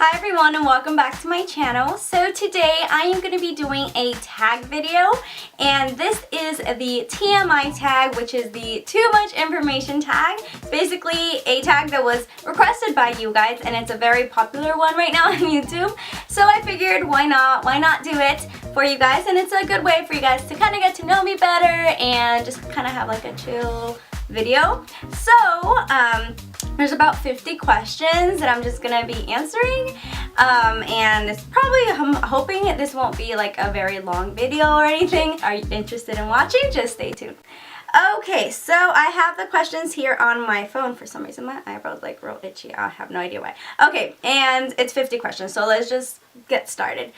Hi everyone and welcome back to my channel. So today I am going to be doing a tag video, and this is the TMI tag, which is the too much information tag. It's basically a tag that was requested by you guys, and it's a very popular one right now on YouTube. So I figured why not do it for you guys, and it's a good way for you guys to kind of get to know me better and just kind of have like a chill video. So there's about 50 questions that I'm just gonna be answering, and it's probably, I'm hoping this won't be like a very long video or anything. Are you interested in watching? Just stay tuned. Okay, so I have the questions here on my phone. For some reason my eyebrow's like real itchy. I have no idea why. Okay, and it's 50 questions, so let's just get started.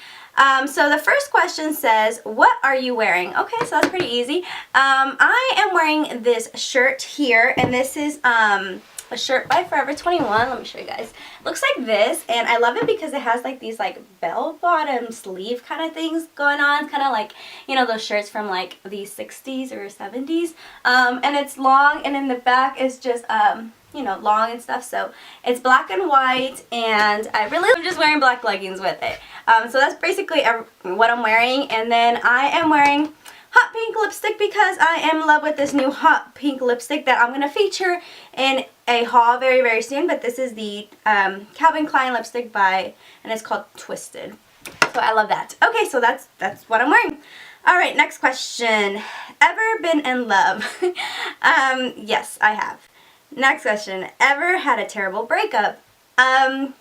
So the first question says, what are you wearing? Okay, so that's pretty easy. I am wearing this shirt here, and this is a shirt by Forever 21. Let me show you guys. Looks like this, and I love it because it has like these like bell-bottom sleeve kind of things going on, kind of like, you know, those shirts from like the 60s or 70s. And it's long, and in the back is just you know, long and stuff. So it's black and white, and I'm just wearing black leggings with it. So that's basically what I'm wearing. And then I am wearing hot pink lipstick because I am in love with this new hot pink lipstick that I'm going to feature in a haul very, very soon. But this is the Calvin Klein lipstick and it's called Twisted. So I love that. Okay, so that's what I'm wearing. Alright, next question. Ever been in love? Yes, I have. Next question. Ever had a terrible breakup? I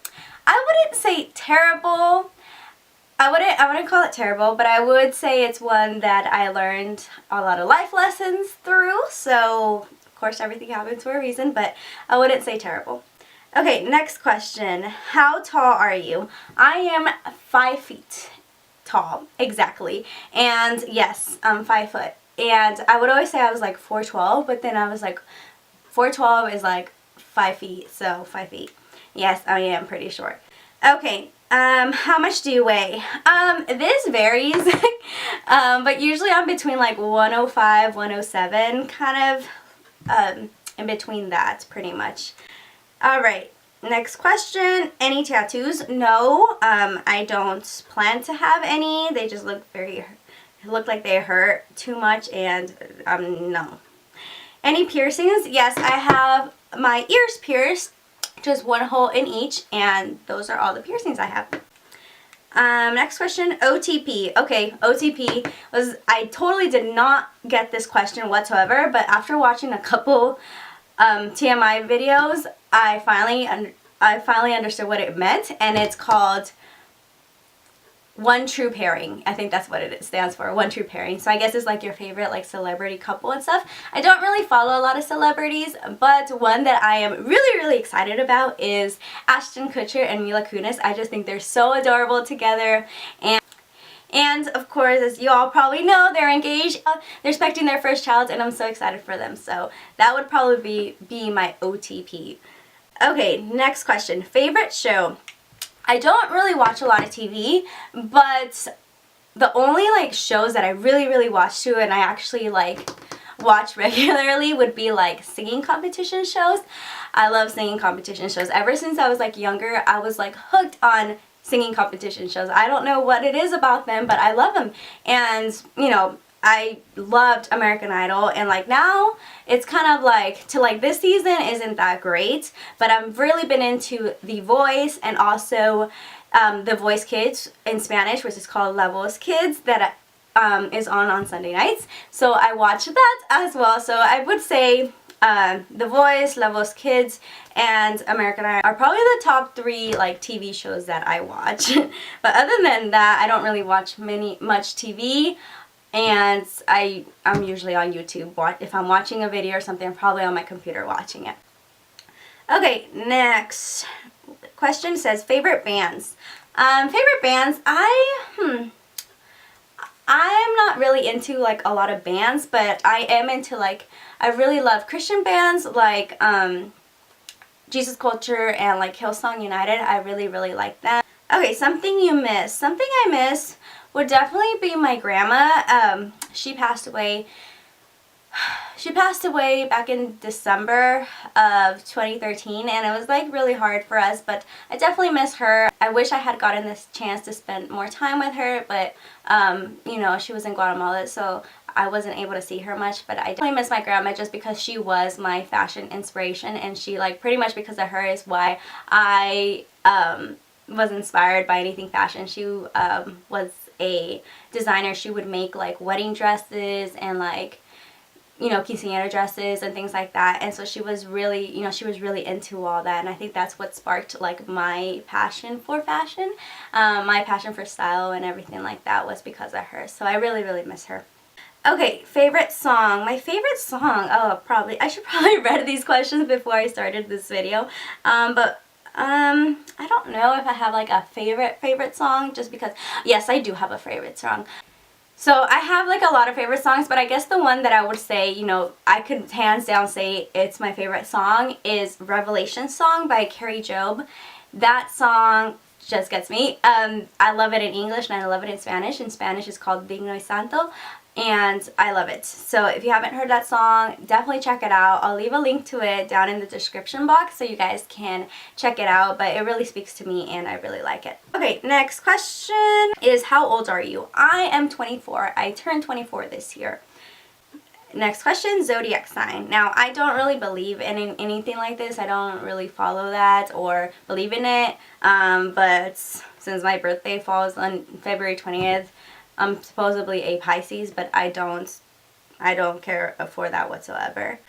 wouldn't say terrible. I wouldn't call it terrible, but I would say it's one that I learned a lot of life lessons through. So, of course, everything happens for a reason, but I wouldn't say terrible. Okay, next question. How tall are you? I am 5 feet tall, exactly. And yes, I'm 5 foot. And I would always say I was like 4'12", but then I was like, 4'12" is like 5 feet, so 5 feet. Yes, I am pretty short. Okay. How much do you weigh? This varies, but usually I'm between like 105, 107, kind of, in between that, pretty much. Alright, next question. Any tattoos? No, I don't plan to have any. They just look like they hurt too much, and, no. Any piercings? Yes, I have my ears pierced. Just one hole in each, and those are all the piercings I have. Next question, OTP. Okay, OTP was, I totally did not get this question whatsoever, but after watching a couple TMI videos, I finally understood what it meant, and it's called one true pairing. I think that's what it stands for, one true pairing. So I guess it's like your favorite like celebrity couple and stuff. I don't really follow a lot of celebrities, but one that I am really excited about is Ashton Kutcher and Mila Kunis. I just think they're so adorable together, and of course, as you all probably know, they're engaged. They're expecting their first child, and I'm so excited for them. So that would probably be my OTP. Okay, next question. Favorite show? I don't really watch a lot of TV, but the only like shows that I really watch too, and I actually like watch regularly, would be like singing competition shows. I love singing competition shows. Ever since I was like younger, I was like hooked on singing competition shows. I don't know what it is about them, but I love them. And you know, I loved American Idol, and like now it's kind of like, to like this season isn't that great, but I've really been into The Voice, and also The Voice Kids in Spanish, which is called La Voz Kids, that is on Sunday nights. So I watch that as well. So I would say The Voice, La Voz Kids, and American Idol are probably the top 3 like TV shows that I watch. But other than that, I don't really watch much TV. And I'm usually on YouTube. If I'm watching a video or something, I'm probably on my computer watching it. Okay, next question says favorite bands. Favorite bands, I'm not really into like a lot of bands, but I am into like, I really love Christian bands like Jesus Culture and like Hillsong United. I really like them. Okay, something you miss. Something I miss would definitely be my grandma. She passed away she passed away back in December of 2013, and it was like really hard for us, but I definitely miss her. I wish I had gotten this chance to spend more time with her, but you know, she was in Guatemala, so I wasn't able to see her much. But I definitely miss my grandma just because she was my fashion inspiration, and she, like, pretty much because of her is why I was inspired by anything fashion. She was a designer. She would make like wedding dresses and, like, you know, quinceañera dresses and things like that, and so she was really, you know, she was really into all that, and I think that's what sparked like my passion for fashion. My passion for style and everything like that was because of her, so I really, really miss her. Okay, favorite song. My favorite song, oh, I should probably read these questions before I started this video, but I don't know if I have like a favorite song, just because, yes, I do have a favorite song. So I have like a lot of favorite songs, but I guess the one that I would say, you know, I could hands down say it's my favorite song is Revelation Song by Kari Jobe. That song just gets me. I love it in English and I love it in Spanish. In Spanish it's called Digno y Santo, and I love it. So if you haven't heard that song, definitely check it out. I'll leave a link to it down in the description box so you guys can check it out, but it really speaks to me and I really like it. Okay, next question is, how old are you? I am 24. I turned 24 this year. Next question, zodiac sign. Now, I don't really believe in anything like this. I don't really follow that or believe in it, but since my birthday falls on February 20th, I'm supposedly a Pisces, but I don't care for that whatsoever.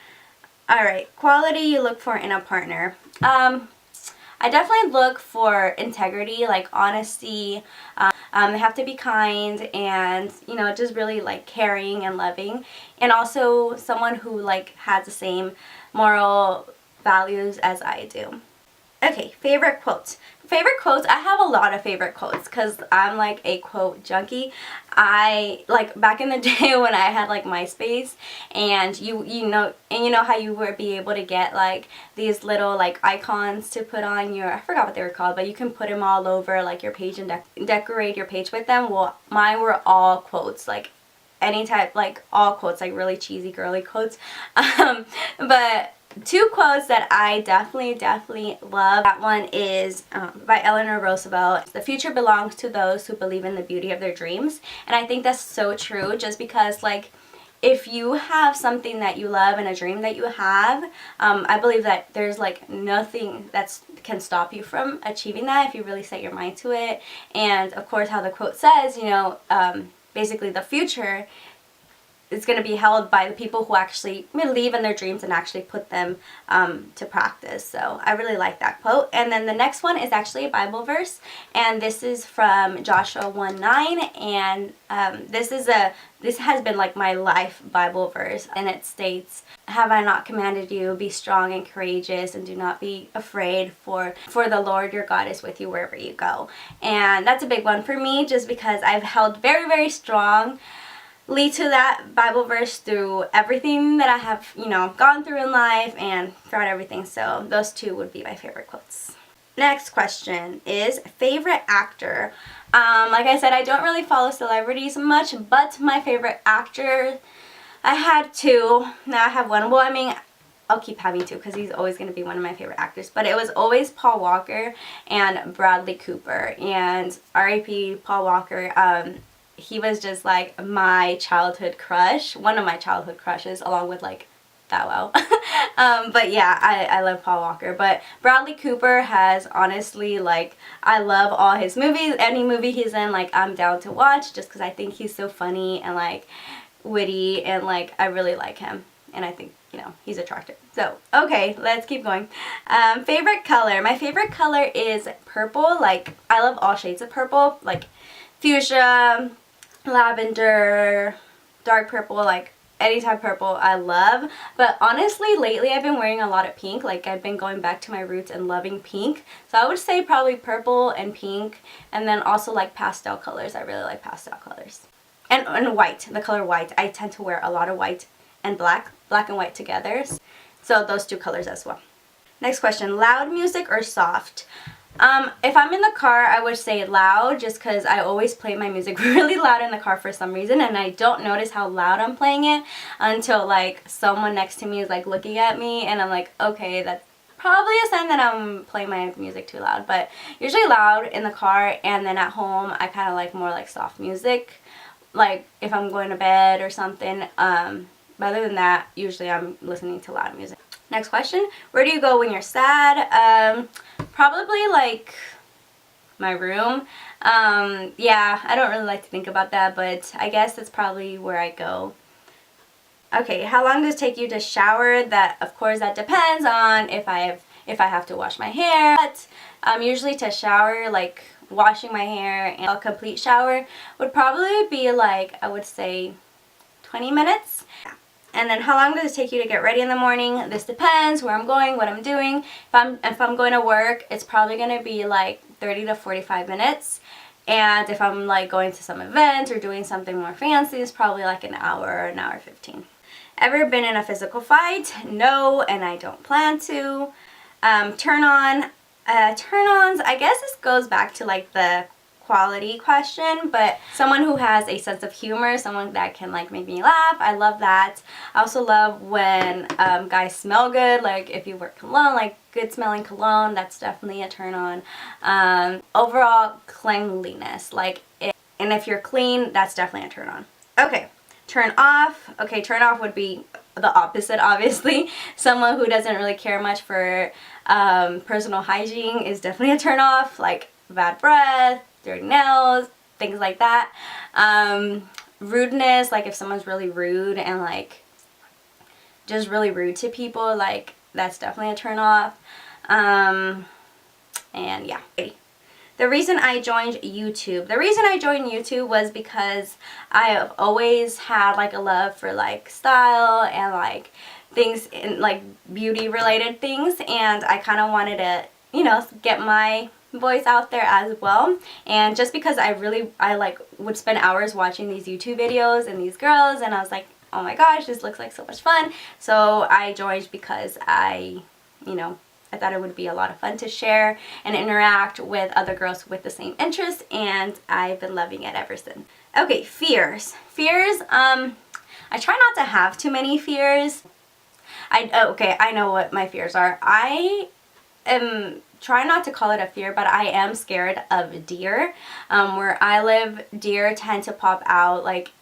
Alright, quality you look for in a partner. I definitely look for integrity, like honesty. They have to be kind and, you know, just really like caring and loving. And also someone who like has the same moral values as I do. Okay, favorite quotes. Favorite quotes, I have a lot of favorite quotes because I'm like a quote junkie. I, like, back in the day when I had like MySpace, and you know how you would be able to get like these little like icons to put on your, I forgot what they were called, but you can put them all over like your page and decorate your page with them. Well, mine were all quotes, like any type, like all quotes, like really cheesy girly quotes. But two quotes that I definitely love. That one is by Eleanor Roosevelt. The future belongs to those who believe in the beauty of their dreams. And I think that's so true, just because, like, if you have something that you love and a dream that you have, I believe that there's like nothing that can stop you from achieving that if you really set your mind to it. And of course, how the quote says, you know, basically the future is going to be held by the people who actually believe in their dreams and actually put them to practice. So I really like that quote. And then the next one is actually a Bible verse, and this is from Joshua 1:9, and this has been like my life Bible verse, and it states, "Have I not commanded you, be strong and courageous, and do not be afraid, for the Lord your God is with you wherever you go." And that's a big one for me, just because I've held very strong lead to that Bible verse through everything that I have, you know, gone through in life and throughout everything. So those two would be my favorite quotes. Next question is favorite actor. Like I said, I don't really follow celebrities much, but my favorite actor, I had two. Now I have one. Well, I mean, I'll keep having two because he's always going to be one of my favorite actors. But it was always Paul Walker and Bradley Cooper. And R.I.P. Paul Walker. He was just like my childhood crush, one of my childhood crushes, along with like Bow Wow. But yeah, I love Paul Walker. But Bradley Cooper has honestly, like, I love all his movies. Any movie he's in, like, I'm down to watch, just because I think he's so funny and like witty, and like I really like him, and I think, you know, he's attractive. So okay, let's keep going. Favorite color. My favorite color is purple. Like, I love all shades of purple, like fuchsia, lavender, dark purple, like any type of purple I love. But honestly, lately I've been wearing a lot of pink. Like, I've been going back to my roots and loving pink. So I would say probably purple and pink, and then also like pastel colors. I really like pastel colors. And white, the color white. I tend to wear a lot of white and black and white together. So those two colors as well. Next question, loud music or soft? If I'm in the car, I would say loud, just because I always play my music really loud in the car for some reason, and I don't notice how loud I'm playing it until like someone next to me is like looking at me, and I'm like, okay, that's probably a sign that I'm playing my music too loud. But usually loud in the car, and then at home I kind of like more like soft music, like if I'm going to bed or something. But other than that, usually I'm listening to loud music. Next question, where do you go when you're sad? Probably like my room. Yeah, I don't really like to think about that, but I guess that's probably where I go. Okay, how long does it take you to shower? That, of course, that depends on if I have to wash my hair. But usually to shower, like washing my hair and a complete shower would probably be like, I would say 20 minutes. And then how long does it take you to get ready in the morning? This depends where I'm going, what I'm doing. If I'm going to work, it's probably going to be like 30 to 45 minutes. And if I'm like going to some event or doing something more fancy, it's probably like an hour or an hour 15. Ever been in a physical fight? No, and I don't plan to. Turn-ons, I guess this goes back to like the quality question, but someone who has a sense of humor, someone that can like make me laugh, I love that. I also love when guys smell good, like if you wear cologne, like good smelling cologne, that's definitely a turn on. Overall cleanliness, and if you're clean, that's definitely a turn on. Okay, turn off. Okay, turn off would be the opposite, obviously. Someone who doesn't really care much for personal hygiene is definitely a turn off, like bad breath, dirty nails, things like that. Rudeness, like if someone's really rude and like just really rude to people, like that's definitely a turn off. And yeah. The reason I joined YouTube was because I have always had like a love for like style and like things in like beauty related things, and I kind of wanted to, you know, get my voice out there as well. And just because I like would spend hours watching these YouTube videos and these girls, and I was like, oh my gosh, this looks like so much fun. So I joined because I thought it would be a lot of fun to share and interact with other girls with the same interests, and I've been loving it ever since. Okay, fears. I try not to have too many fears. I know what my fears are. I am try not to call it a fear, but I am scared of deer. Where I live, deer tend to pop out like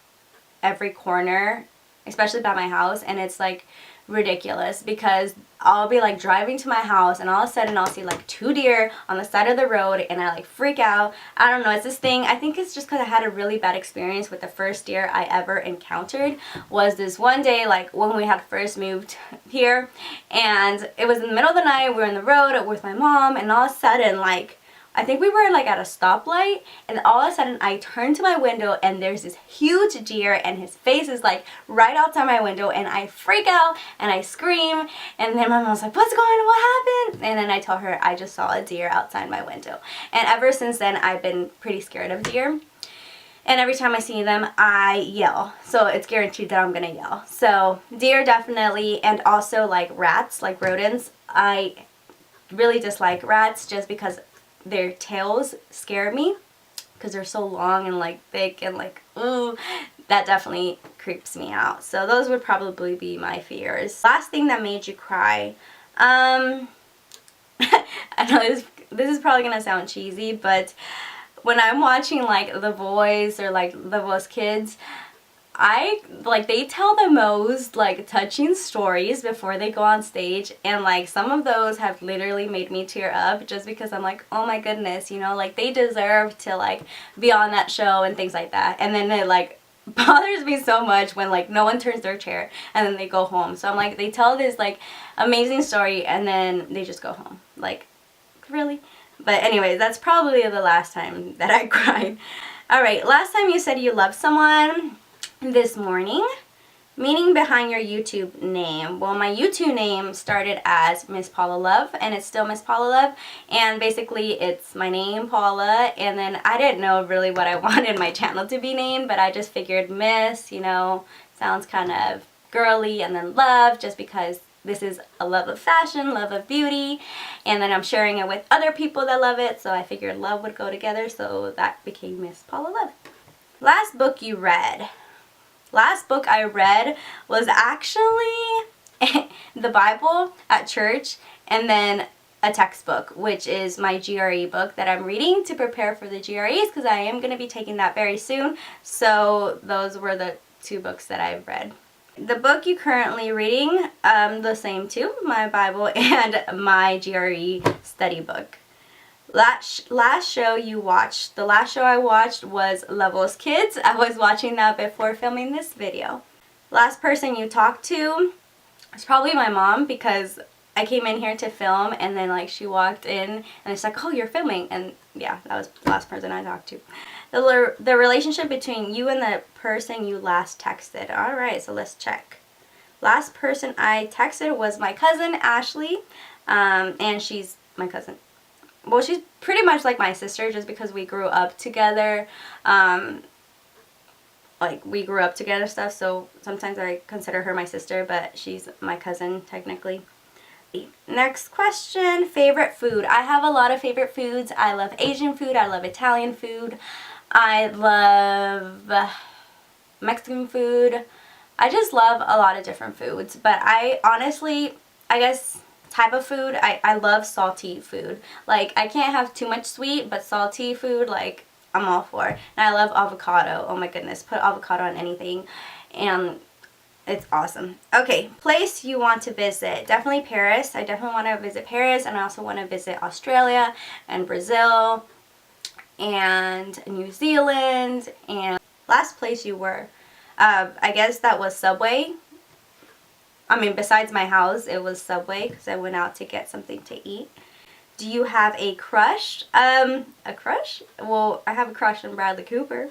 every corner, especially by my house, and it's like ridiculous because I'll be like driving to my house and all of a sudden I'll see like 2 deer on the side of the road, and I like freak out. I don't know, it's this thing. I think it's just because I had a really bad experience with the first deer I ever encountered. Was this one day like when we had first moved here, and it was in the middle of the night, we were on the road with my mom, and all of a sudden, like, I think we were like at a stoplight, and all of a sudden I turned to my window and there's this huge deer, and his face is like right outside my window, and I freak out and I scream, and then my mom was like, what's going on, what happened? And then I tell her I just saw a deer outside my window. And ever since then I've been pretty scared of deer, and every time I see them I yell, so it's guaranteed that I'm gonna yell. So deer definitely, and also like rats, like rodents. I really dislike rats just because their tails scare me because they're so long and like thick and like, ooh, that definitely creeps me out. So those would probably be my fears. Last thing that made you cry. I know this is probably gonna sound cheesy, but when I'm watching like The Voice or like The Voice Kids, they tell the most like touching stories before they go on stage, and like some of those have literally made me tear up just because I'm like, oh my goodness, you know, like they deserve to like be on that show and things like that. And then it like bothers me so much when like no one turns their chair and then they go home. So I'm like, they tell this like amazing story and then they just go home. Like, really? But anyway, that's probably the last time that I cried. Alright, last time you said you love someone. This morning. Meaning behind your YouTube name. Well, my YouTube name started as Miss Paula Love, and it's still Miss Paula Love, and basically it's my name, Paula, and then I didn't know really what I wanted my channel to be named, but I just figured Miss, you know, sounds kind of girly, and then Love, just because this is a love of fashion, love of beauty, and then I'm sharing it with other people that love it, so I figured love would go together, so that became Miss Paula Love. Last book you read. Last book I read was actually the Bible at church, and then a textbook, which is my GRE book that I'm reading to prepare for the GREs, because I am going to be taking that very soon. So those were the two books that I've read. The book you're currently reading, the same too, my Bible and my GRE study book. Last show you watched. The last show I watched was Levels Kids. I was watching that before filming this video. Last person you talked to is probably my mom, because I came in here to film and then like she walked in and it's like, oh, you're filming, and yeah, that was the last person I talked to. The relationship between you and the person you last texted. Alright, so let's check. Last person I texted was my cousin Ashley, and she's my cousin. Well, she's pretty much like my sister just because we grew up together. Like, we grew up together stuff, so sometimes I consider her my sister, but she's my cousin technically. Next question, favorite food. I have a lot of favorite foods. I love Asian food, I love Italian food, I love Mexican food. I just love a lot of different foods, but I honestly, I guess type of food, I love salty food. Like, I can't have too much sweet, but salty food, like, I'm all for. And I love avocado. Oh my goodness, put avocado on anything and it's awesome. Okay, place you want to visit. Definitely Paris. I definitely want to visit Paris, and I also want to visit Australia and Brazil and New Zealand. And last place you were, I guess that was Subway. I mean, besides my house, it was Subway because I went out to get something to eat. Do you have a crush? A crush? Well, I have a crush on Bradley Cooper.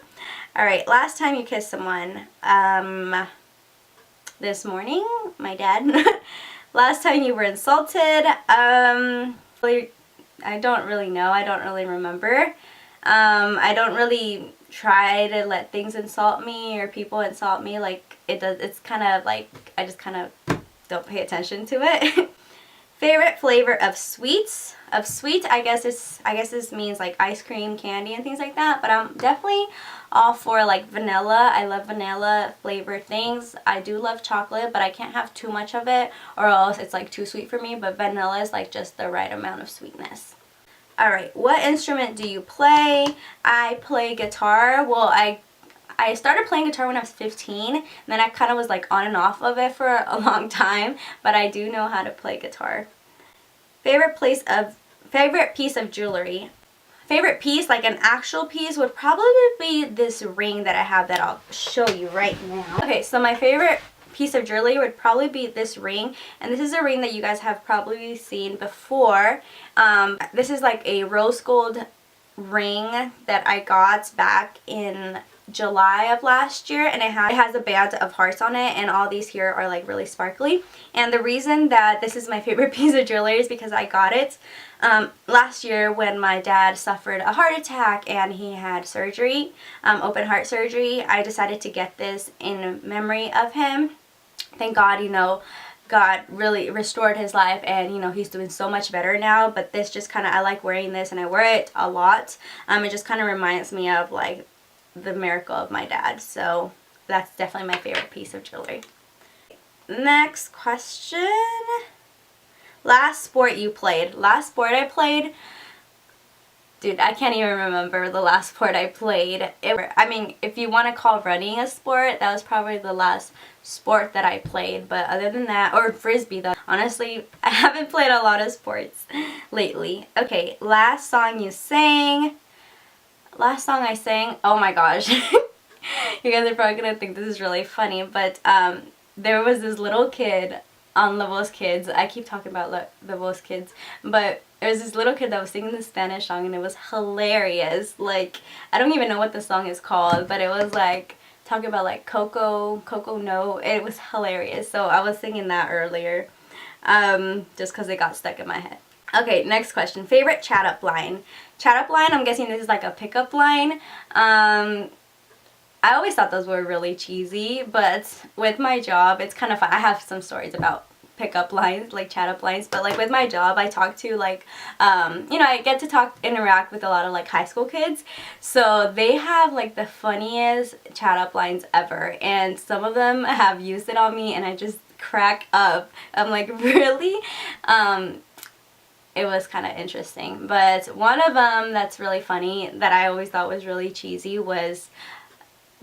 Alright, last time you kissed someone. This morning, my dad. Last time you were insulted. I don't really know. I don't really remember. I don't really try to let things insult me or people insult me. Like, it's kind of like, I just kind of don't pay attention to it. Favorite flavor of sweets. I guess this means like ice cream, candy, and things like that. But I'm definitely all for like vanilla. I love vanilla flavored things. I do love chocolate, but I can't have too much of it or else it's like too sweet for me. But vanilla is like just the right amount of sweetness. Alright, what instrument do you play? I play guitar. Well, I started playing guitar when I was 15, and then I kind of was like on and off of it for a long time, but I do know how to play guitar. Favorite piece of jewelry. Favorite piece, like an actual piece, would probably be this ring that I have that I'll show you right now. Okay, so my favorite piece of jewelry would probably be this ring, and this is a ring that you guys have probably seen before. This is like a rose gold ring that I got back in July of last year, and it has a band of hearts on it, and all these here are like really sparkly. And the reason that this is my favorite piece of jewelry is because I got it last year when my dad suffered a heart attack and he had surgery, open heart surgery. I decided to get this in memory of him. Thank God, you know, God really restored his life, and you know, he's doing so much better now. But this just kind of, I like wearing this and I wear it a lot. It just kind of reminds me of like the miracle of my dad, so that's definitely my favorite piece of jewelry. Next question. Last sport you played. Last sport I played, dude, I can't even remember the last sport I played. I mean, if you want to call running a sport, that was probably the last sport that I played. But other than that, or frisbee though. Honestly, I haven't played a lot of sports lately. Okay, last song you sang. Last song I sang, oh my gosh. You guys are probably going to think this is really funny, but there was this little kid on Levels Kids. I keep talking about Levels Kids, but there was this little kid that was singing the Spanish song, and it was hilarious. Like, I don't even know what the song is called, but it was like talking about like Coco no. It was hilarious. So I was singing that earlier, just because it got stuck in my head. Okay, next question. Favorite chat up line. Chat up line, I'm guessing this is like a pickup line. I always thought those were really cheesy, but with my job, it's kind of fun. I have some stories about pickup lines, like chat up lines, but like with my job I talk to like you know, I get to interact with a lot of like high school kids, so they have like the funniest chat up lines ever, and some of them have used it on me and I just crack up. I'm like, really? It was kind of interesting, but one of them that's really funny that I always thought was really cheesy was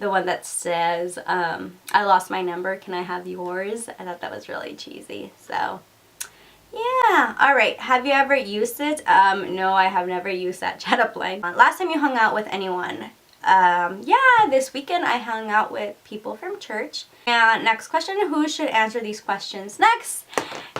the one that says, I lost my number, can I have yours? I thought that was really cheesy. So yeah, alright, have you ever used it? No, I have never used that chat up line. Last time you hung out with anyone? Yeah, this weekend I hung out with people from church. And next question, who should answer these questions next?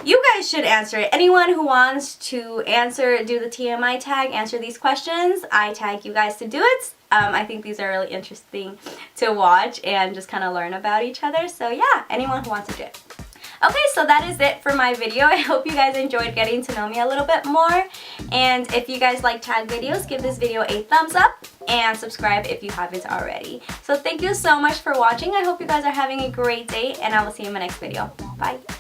You guys should answer it. Anyone who wants to do the TMI tag, answer these questions, I tag you guys to do it. I think these are really interesting to watch and just kind of learn about each other. So yeah, anyone who wants to do it. Okay, so that is it for my video. I hope you guys enjoyed getting to know me a little bit more. And if you guys like tag videos, give this video a thumbs up and subscribe if you haven't already. So thank you so much for watching. I hope you guys are having a great day and I will see you in my next video. Bye.